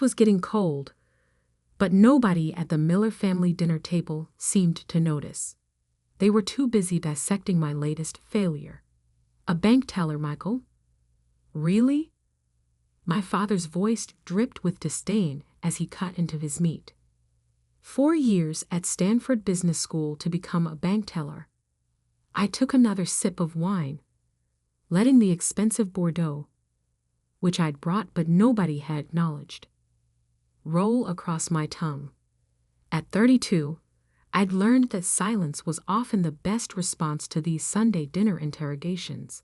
was getting cold, but nobody at the Miller family dinner table seemed to notice. They were too busy dissecting my latest failure. A bank teller, Michael? Really? My father's voice dripped with disdain as he cut into his meat. 4 years at Stanford Business School to become a bank teller. I took another sip of wine, letting the expensive Bordeaux, which I'd brought but nobody had acknowledged, roll across my tongue. At 32, I'd learned that silence was often the best response to these Sunday dinner interrogations.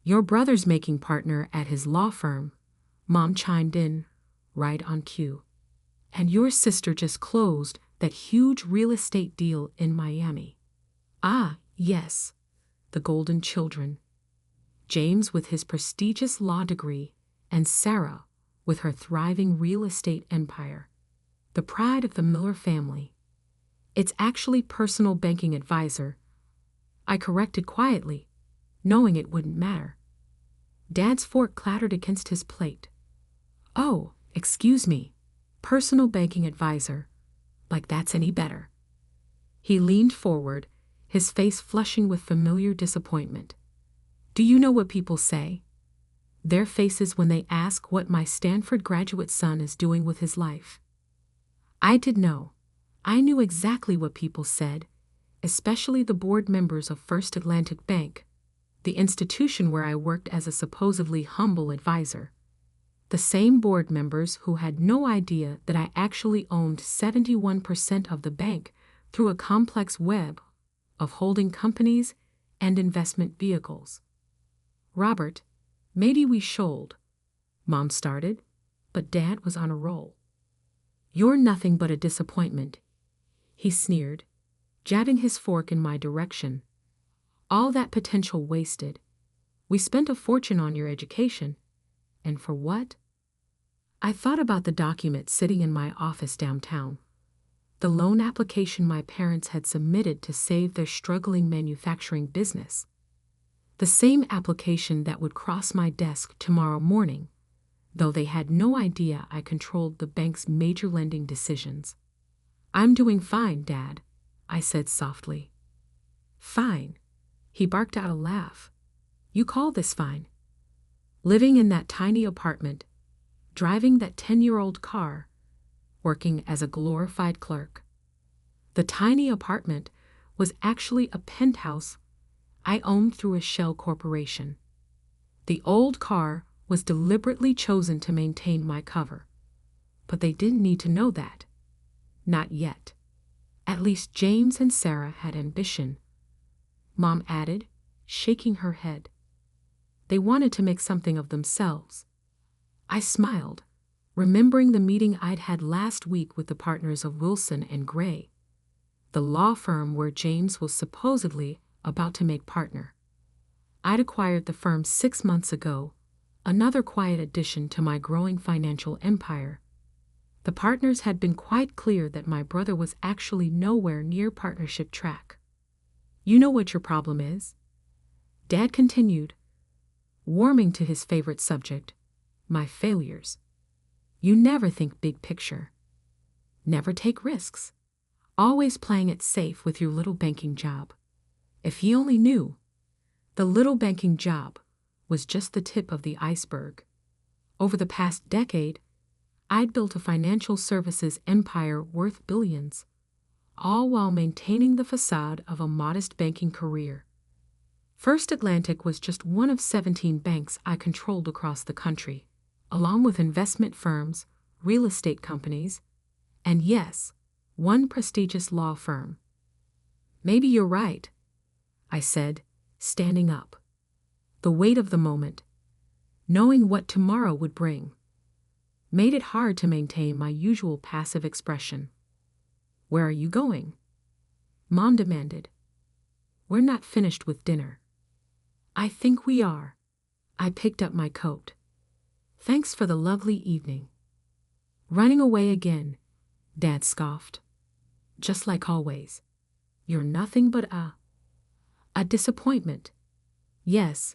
Your brother's making partner at his law firm, Mom chimed in, right on cue. And your sister just closed that huge real estate deal in Miami. Ah, yes, the golden children. James with his prestigious law degree, and Sarah with her thriving real estate empire. The pride of the Miller family. It's actually personal banking advisor, I corrected quietly, knowing it wouldn't matter. Dad's fork clattered against his plate. Oh, excuse me, personal banking advisor, like that's any better. He leaned forward, his face flushing with familiar disappointment. Do you know what people say? Their faces when they ask what my Stanford graduate son is doing with his life. I did know. I knew exactly what people said, especially the board members of First Atlantic Bank, the institution where I worked as a supposedly humble advisor. The same board members who had no idea that I actually owned 71% of the bank through a complex web of holding companies and investment vehicles. Robert, maybe we should, Mom started, but Dad was on a roll. You're nothing but a disappointment, he sneered, jabbing his fork in my direction. All that potential wasted. We spent a fortune on your education. And for what? I thought about the document sitting in my office downtown. The loan application my parents had submitted to save their struggling manufacturing business. The same application that would cross my desk tomorrow morning, though they had no idea I controlled the bank's major lending decisions. I'm doing fine, Dad, I said softly. Fine. He barked out a laugh. You call this fine? Living in that tiny apartment, driving that 10-year-old car, working as a glorified clerk. The tiny apartment was actually a penthouse I owned through a shell corporation. The old car was deliberately chosen to maintain my cover. But they didn't need to know that. Not yet. At least James and Sarah had ambition, Mom added, shaking her head. They wanted to make something of themselves. I smiled, remembering the meeting I'd had last week with the partners of Wilson and Gray, the law firm where James was supposedly about to make partner. I'd acquired the firm 6 months ago, another quiet addition to my growing financial empire. The partners had been quite clear that my brother was actually nowhere near partnership track. You know what your problem is? Dad continued, warming to his favorite subject, my failures. You never think big picture. Never take risks. Always playing it safe with your little banking job. If he only knew, the little banking job was just the tip of the iceberg. Over the past decade, I'd built a financial services empire worth billions, all while maintaining the facade of a modest banking career. First Atlantic was just one of 17 banks I controlled across the country, along with investment firms, real estate companies, and yes, one prestigious law firm. Maybe you're right, I said, standing up. The weight of the moment, knowing what tomorrow would bring, made it hard to maintain my usual passive expression. Where are you going? Mom demanded. We're not finished with dinner. I think we are. I picked up my coat. Thanks for the lovely evening. Running away again, Dad scoffed. Just like always. You're nothing but a disappointment. Yes,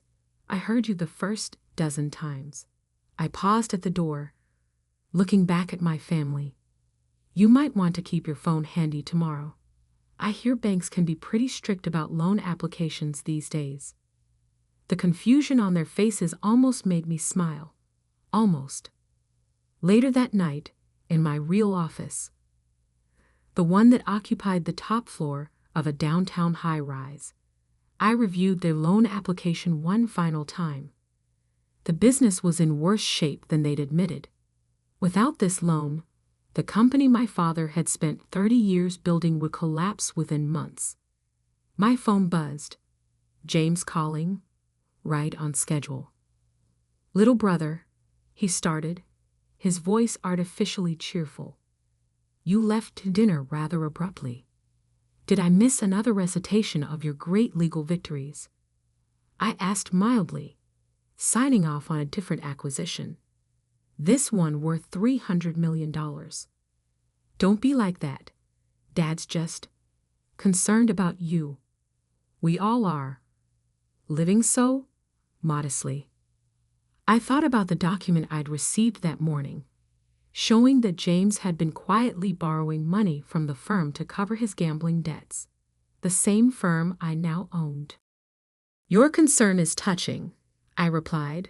I heard you the first dozen times. I paused at the door, looking back at my family. You might want to keep your phone handy tomorrow. I hear banks can be pretty strict about loan applications these days. The confusion on their faces almost made me smile. Almost. Later that night, in my real office, the one that occupied the top floor of a downtown high-rise, I reviewed their loan application one final time. The business was in worse shape than they'd admitted. Without this loan, the company my father had spent 30 years building would collapse within months. My phone buzzed. James calling, right on schedule. Little brother, he started, his voice artificially cheerful. You left to dinner rather abruptly. Did I miss another recitation of your great legal victories? I asked mildly, signing off on a different acquisition. This one worth $300 million. Don't be like that. Dad's just concerned about you. We all are. Living so? Modestly. I thought about the document I'd received that morning, showing that James had been quietly borrowing money from the firm to cover his gambling debts, the same firm I now owned. Your concern is touching, I replied.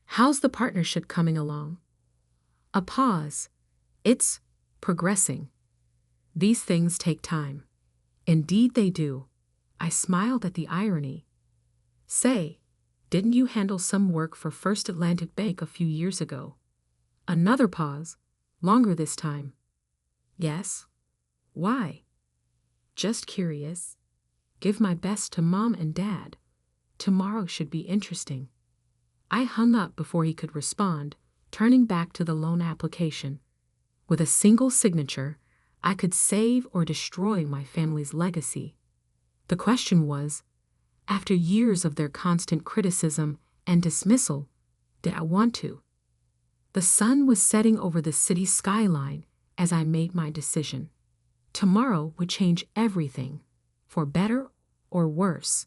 How's the partnership coming along? A pause. It's progressing. These things take time. Indeed they do. I smiled at the irony. Say, didn't you handle some work for First Atlantic Bank a few years ago? Another pause, longer this time. Yes. Why? Just curious. Give my best to Mom and Dad. Tomorrow should be interesting. I hung up before he could respond, turning back to the loan application. With a single signature, I could save or destroy my family's legacy. The question was, after years of their constant criticism and dismissal, did I want to? The sun was setting over the city skyline as I made my decision. Tomorrow would change everything, for better or worse.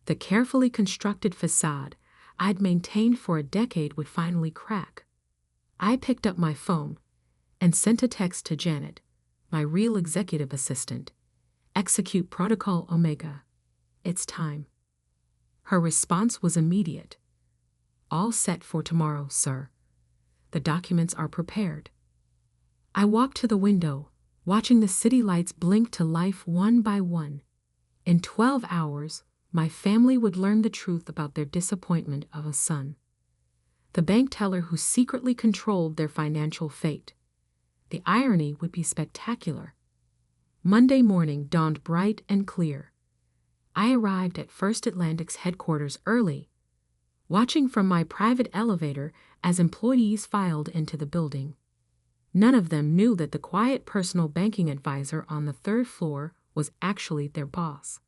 The carefully constructed facade I'd maintained for a decade would finally crack. I picked up my phone and sent a text to Janet, my real executive assistant. Execute Protocol Omega. It's time. Her response was immediate. All set for tomorrow, sir. The documents are prepared. I walked to the window, watching the city lights blink to life one by one. In 12 hours, my family would learn the truth about their disappointment of a son. The bank teller who secretly controlled their financial fate. The irony would be spectacular. Monday morning dawned bright and clear. I arrived at First Atlantic's headquarters early, watching from my private elevator as employees filed into the building. None of them knew that the quiet personal banking advisor on the third floor was actually their boss.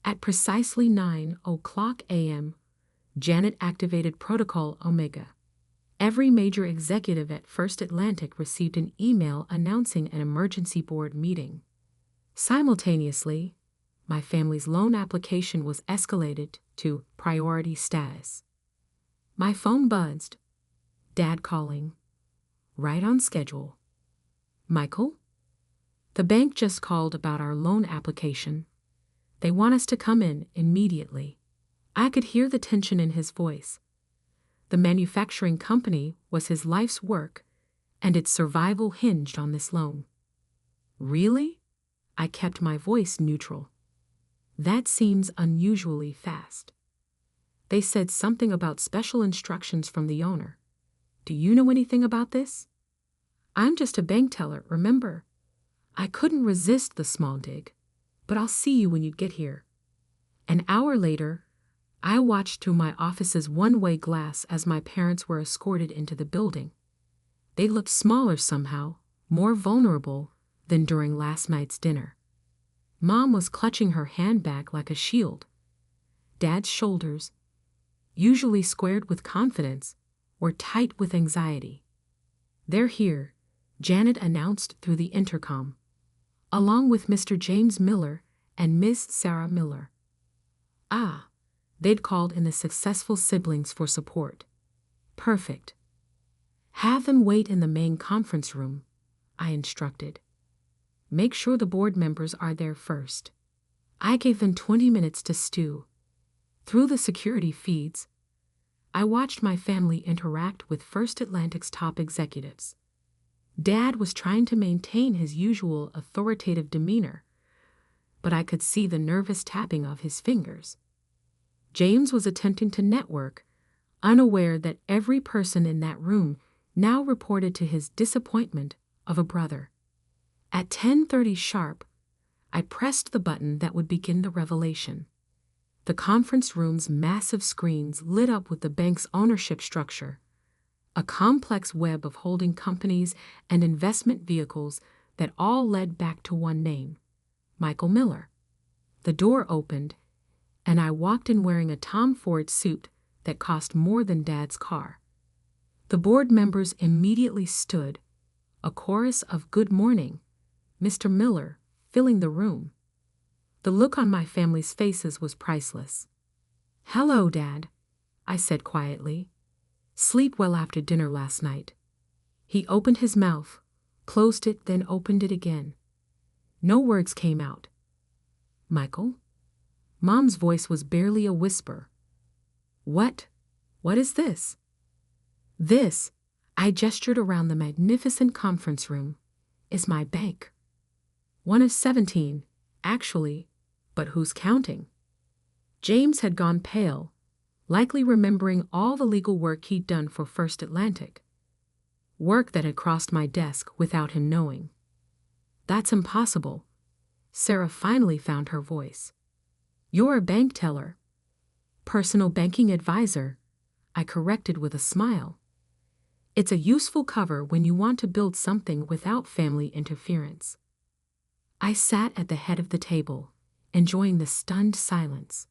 At precisely 9:00 a.m., Janet activated Protocol Omega. Every major executive at First Atlantic received an email announcing an emergency board meeting. Simultaneously, my family's loan application was escalated to priority status. My phone buzzed. Dad calling. Right on schedule. Michael? The bank just called about our loan application. They want us to come in immediately. I could hear the tension in his voice. The manufacturing company was his life's work, and its survival hinged on this loan. Really? I kept my voice neutral. That seems unusually fast. They said something about special instructions from the owner. Do you know anything about this? I'm just a bank teller, remember? I couldn't resist the small dig, but I'll see you when you get here. An hour later, I watched through my office's one-way glass as my parents were escorted into the building. They looked smaller somehow, more vulnerable than during last night's dinner. Mom was clutching her handbag like a shield. Dad's shoulders, usually squared with confidence, were tight with anxiety. They're here, Janet announced through the intercom, along with Mr. James Miller and Miss Sarah Miller. Ah, they'd called in the successful siblings for support. Perfect. Have them wait in the main conference room, I instructed. Make sure the board members are there first. I gave them 20 minutes to stew. Through the security feeds, I watched my family interact with First Atlantic's top executives. Dad was trying to maintain his usual authoritative demeanor, but I could see the nervous tapping of his fingers. James was attempting to network, unaware that every person in that room now reported to his disappointment of a brother. At 10:30 sharp, I pressed the button that would begin the revelation. The conference room's massive screens lit up with the bank's ownership structure, a complex web of holding companies and investment vehicles that all led back to one name, Michael Miller. The door opened, and I walked in wearing a Tom Ford suit that cost more than Dad's car. The board members immediately stood, a chorus of "Good morning, Mr. Miller," filling the room. The look on my family's faces was priceless. "Hello, Dad," I said quietly. "Sleep well after dinner last night." He opened his mouth, closed it, then opened it again. No words came out. "Michael?" Mom's voice was barely a whisper. What is this?" "This," I gestured around the magnificent conference room, "is my bank. One of 17, actually, but who's counting?" James had gone pale, likely remembering all the legal work he'd done for First Atlantic. Work that had crossed my desk without him knowing. "That's impossible." Sarah finally found her voice. "You're a bank teller." "Personal banking advisor," I corrected with a smile. "It's a useful cover when you want to build something without family interference." I sat at the head of the table, enjoying the stunned silence.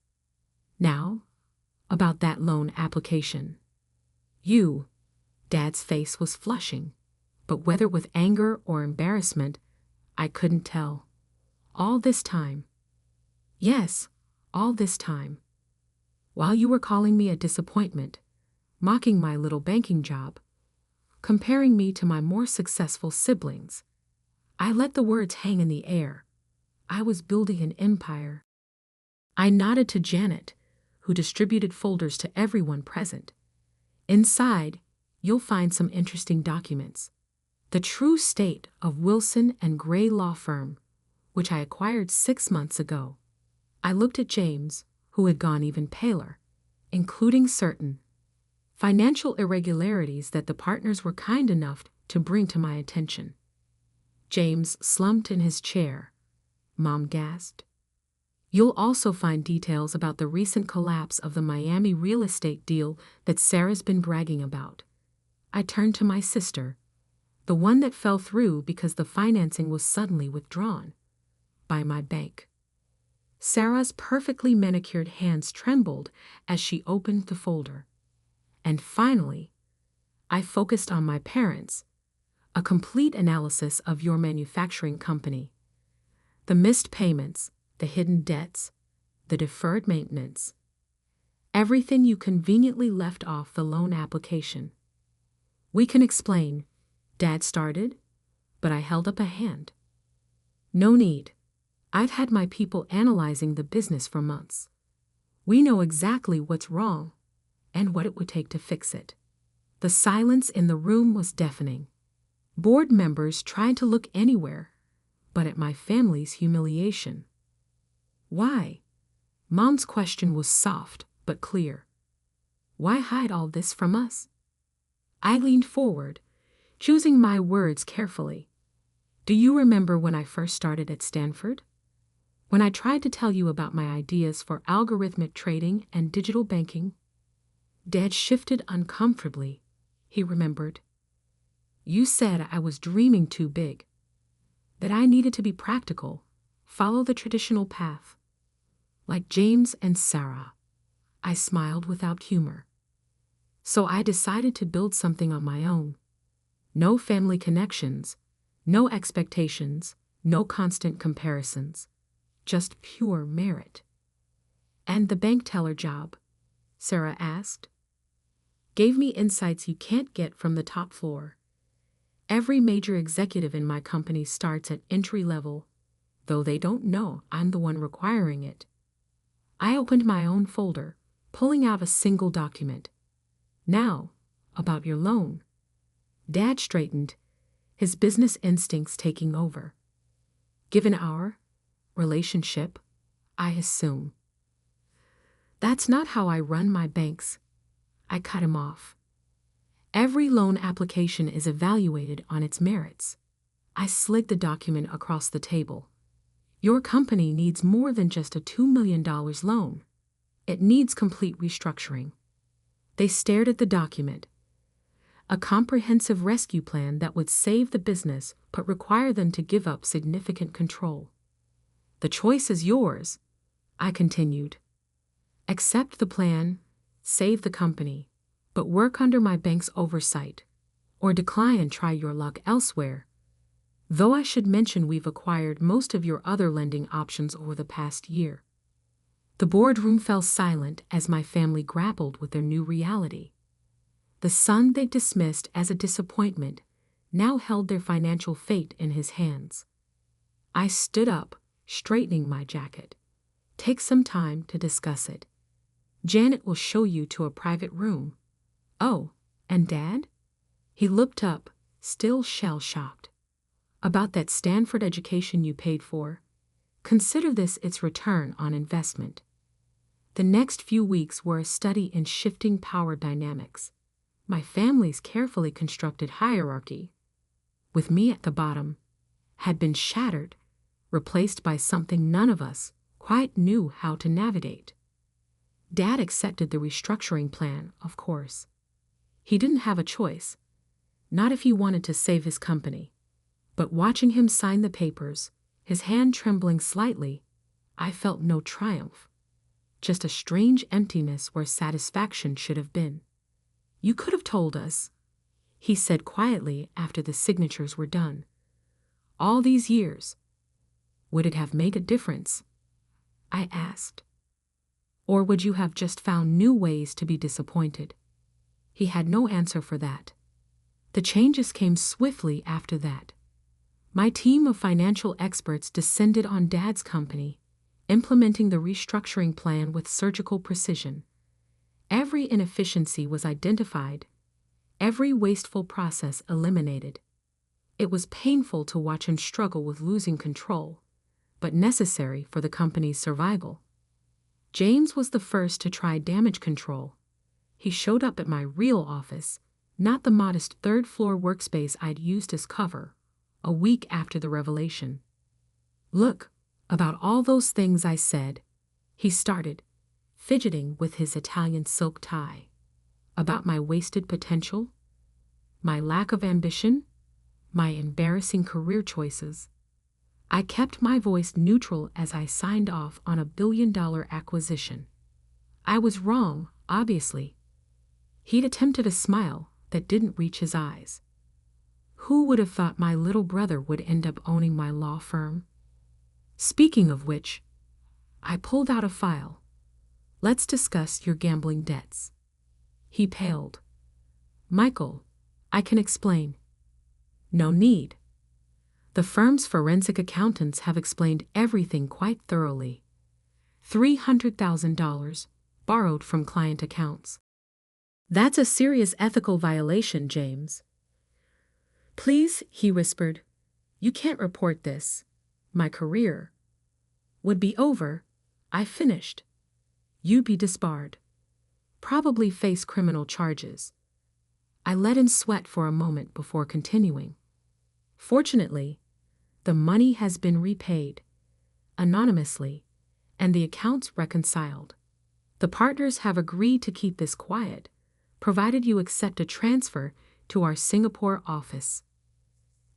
"Now, about that loan application." Dad's face was flushing, but whether with anger or embarrassment, I couldn't tell. "All this time?" "Yes, all this time. While you were calling me a disappointment, mocking my little banking job, comparing me to my more successful siblings, I let the words hang in the air. I was building an empire." I nodded to Janet, who distributed folders to everyone present. "Inside, you'll find some interesting documents. The true state of Wilson and Gray Law Firm, which I acquired 6 months ago." I looked at James, who had gone even paler, including certain financial irregularities that the partners were kind enough to bring to my attention. James slumped in his chair. Mom gasped. "You'll also find details about the recent collapse of the Miami real estate deal that Sarah's been bragging about." I turned to my sister, the one that fell through because the financing was suddenly withdrawn by my bank. Sarah's perfectly manicured hands trembled as she opened the folder. And finally, I focused on my parents, a complete analysis of your manufacturing company. The missed payments, the hidden debts, the deferred maintenance. Everything you conveniently left off the loan application. "We can explain," Dad started, but I held up a hand. "No need. I've had my people analyzing the business for months. We know exactly what's wrong and what it would take to fix it." The silence in the room was deafening. Board members tried to look anywhere but at my family's humiliation. "Why?" Mom's question was soft but clear. "Why hide all this from us?" I leaned forward, choosing my words carefully. "Do you remember when I first started at Stanford? When I tried to tell you about my ideas for algorithmic trading and digital banking?" Dad shifted uncomfortably. He remembered. "You said I was dreaming too big, that I needed to be practical, follow the traditional path. Like James and Sarah." I smiled without humor. "So I decided to build something on my own. No family connections, no expectations, no constant comparisons. Just pure merit." "And the bank teller job?" Sarah asked. Gave me insights you can't get from the top floor. Every major executive in my company starts at entry level, though they don't know I'm the one requiring it. I opened my own folder, pulling out a single document. Now, about your loan. Dad straightened, his business instincts taking over. Given our relationship, I assume. That's not how I run my banks. I cut him off. Every loan application is evaluated on its merits. I slid the document across the table. Your company needs more than just a $2 million loan. It needs complete restructuring. They stared at the document. A comprehensive rescue plan that would save the business but require them to give up significant control. The choice is yours, I continued. Accept the plan, save the company, but work under my bank's oversight, or decline and try your luck elsewhere. Though I should mention we've acquired most of your other lending options over the past year. The boardroom fell silent as my family grappled with their new reality. The son they dismissed as a disappointment now held their financial fate in his hands. I stood up, straightening my jacket. Take some time to discuss it. Janet will show you to a private room. Oh, and Dad? He looked up, still shell-shocked. About that Stanford education you paid for? Consider this its return on investment. The next few weeks were a study in shifting power dynamics. My family's carefully constructed hierarchy, with me at the bottom, had been shattered, replaced by something none of us quite knew how to navigate. Dad accepted the restructuring plan, of course. He didn't have a choice, not if he wanted to save his company. But watching him sign the papers, his hand trembling slightly, I felt no triumph, just a strange emptiness where satisfaction should have been. You could have told us, he said quietly after the signatures were done. All these years, would it have made a difference? I asked. Or would you have just found new ways to be disappointed? He had no answer for that. The changes came swiftly after that. My team of financial experts descended on Dad's company, implementing the restructuring plan with surgical precision. Every inefficiency was identified, every wasteful process eliminated. It was painful to watch him struggle with losing control, but necessary for the company's survival. James was the first to try damage control. He showed up at my real office, not the modest third-floor workspace I'd used as cover, a week after the revelation. Look, about all those things I said, he started, fidgeting with his Italian silk tie. About my wasted potential, my lack of ambition, my embarrassing career choices. I kept my voice neutral as I signed off on a billion-dollar acquisition. I was wrong, obviously. He'd attempted a smile that didn't reach his eyes. Who would have thought my little brother would end up owning my law firm? Speaking of which, I pulled out a file. Let's discuss your gambling debts. He paled. Michael, I can explain. No need. The firm's forensic accountants have explained everything quite thoroughly. $300,000 borrowed from client accounts. That's a serious ethical violation, James. Please, he whispered. You can't report this. My career would be over. I finished. You'd be disbarred. Probably face criminal charges. I let him sweat for a moment before continuing. Fortunately, the money has been repaid, anonymously, and the accounts reconciled. The partners have agreed to keep this quiet, provided you accept a transfer to our Singapore office.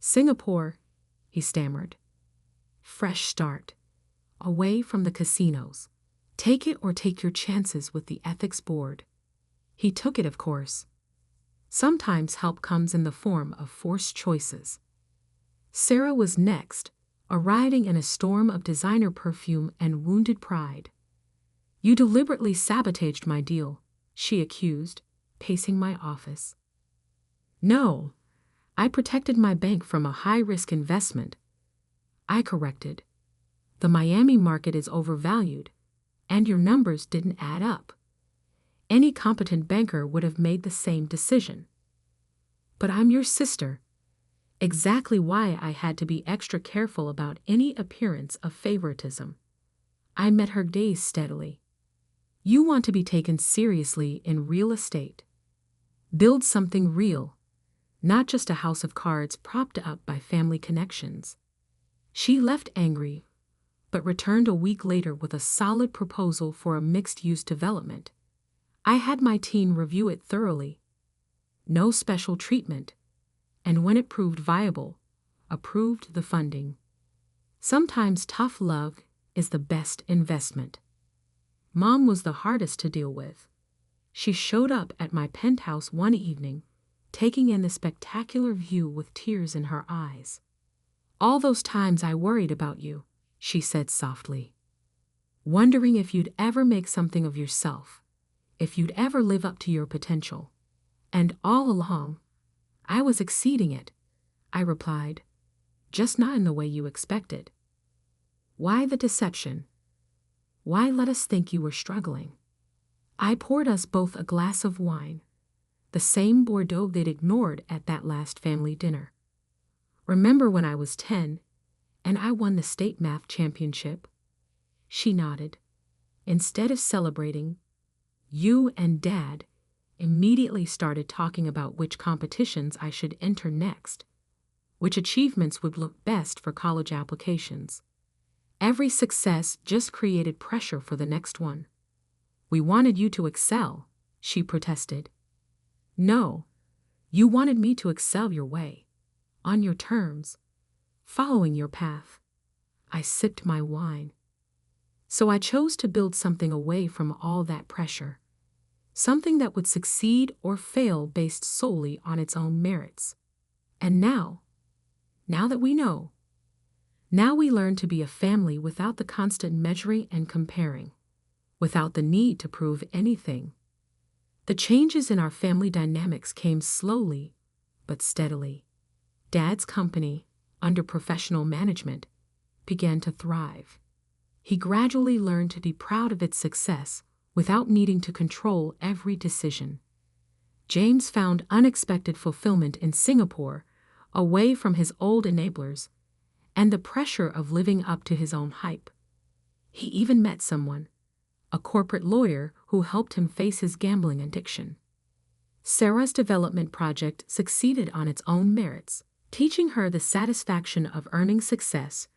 Singapore, he stammered. Fresh start. Away from the casinos. Take it or take your chances with the ethics board. He took it, of course. Sometimes help comes in the form of forced choices. Sarah was next, arriving in a storm of designer perfume and wounded pride. You deliberately sabotaged my deal, she accused, pacing my office. No, I protected my bank from a high-risk investment. I corrected. The Miami market is overvalued, and your numbers didn't add up. Any competent banker would have made the same decision. But I'm your sister. Exactly why I had to be extra careful about any appearance of favoritism. I met her gaze steadily. You want to be taken seriously in real estate. Build something real, not just a house of cards propped up by family connections. She left angry, but returned a week later with a solid proposal for a mixed-use development. I had my team review it thoroughly. No special treatment, and when it proved viable, approved the funding. Sometimes tough love is the best investment. Mom was the hardest to deal with. She showed up at my penthouse one evening, taking in the spectacular view with tears in her eyes. All those times I worried about you, she said softly. Wondering if you'd ever make something of yourself, if you'd ever live up to your potential. And all along, I was exceeding it, I replied, just not in the way you expected. Why the deception? Why let us think you were struggling? I poured us both a glass of wine, the same Bordeaux they'd ignored at that last family dinner. Remember when I was 10 and I won the state math championship? She nodded. Instead of celebrating, you and Dad immediately started talking about which competitions I should enter next, which achievements would look best for college applications. Every success just created pressure for the next one. We wanted you to excel, she protested. No, you wanted me to excel your way, on your terms, following your path. I sipped my wine. So I chose to build something away from all that pressure. Something that would succeed or fail based solely on its own merits. And now that we know, now we learn to be a family without the constant measuring and comparing, without the need to prove anything. The changes in our family dynamics came slowly, but steadily. Dad's company, under professional management, began to thrive. He gradually learned to be proud of its success without needing to control every decision. James found unexpected fulfillment in Singapore, away from his old enablers and the pressure of living up to his own hype. He even met someone, a corporate lawyer who helped him face his gambling addiction. Sarah's development project succeeded on its own merits, teaching her the satisfaction of earning success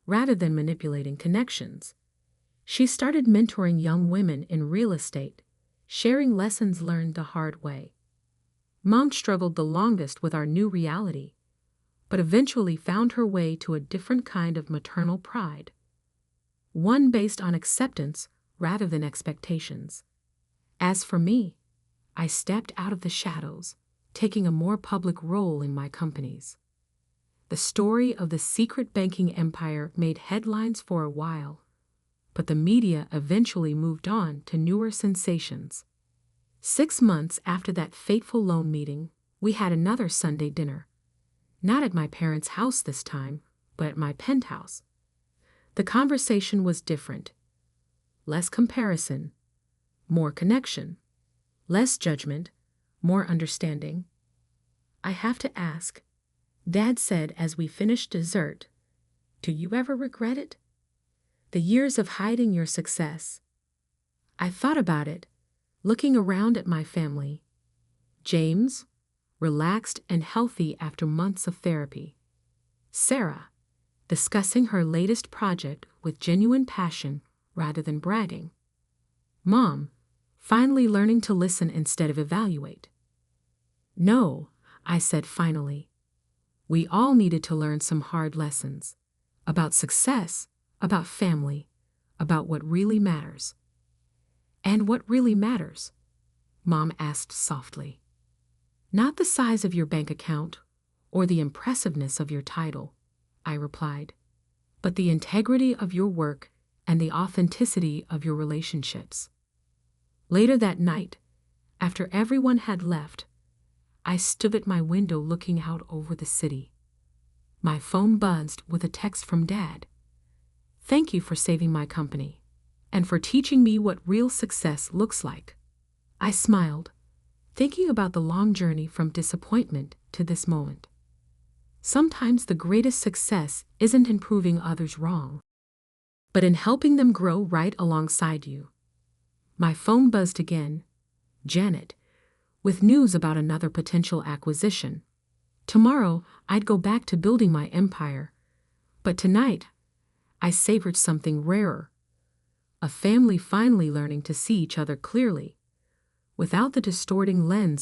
rather than manipulating connections. She started mentoring young women in real estate, sharing lessons learned the hard way. Mom struggled the longest with our new reality, but eventually found her way to a different kind of maternal pride, one based on acceptance rather than expectations. As for me, I stepped out of the shadows, taking a more public role in my companies. The story of the secret banking empire made headlines for a while, but the media eventually moved on to newer sensations. 6 months after that fateful loan meeting, we had another Sunday dinner. Not at my parents' house this time, but at my penthouse. The conversation was different. Less comparison, more connection. Less judgment, more understanding. I have to ask, Dad said as we finished dessert, do you ever regret it? The years of hiding your success. I thought about it, looking around at my family. James, relaxed and healthy after months of therapy. Sarah, discussing her latest project with genuine passion rather than bragging. Mom, finally learning to listen instead of evaluate. No, I said finally. We all needed to learn some hard lessons about success, about family, about what really matters. And what really matters? Mom asked softly. Not the size of your bank account or the impressiveness of your title, I replied, but the integrity of your work and the authenticity of your relationships. Later that night, After everyone had left, I stood at my window looking out over the city. My phone buzzed with a text from Dad. "Thank you for saving my company and for teaching me what real success looks like." I smiled, thinking about the long journey from disappointment to this moment. Sometimes the greatest success isn't in proving others wrong, but in helping them grow right alongside you. My phone buzzed again. Janet, with news about another potential acquisition. Tomorrow, I'd go back to building my empire. But tonight, I savored something rarer. A family finally learning to see each other clearly, without the distorting lens of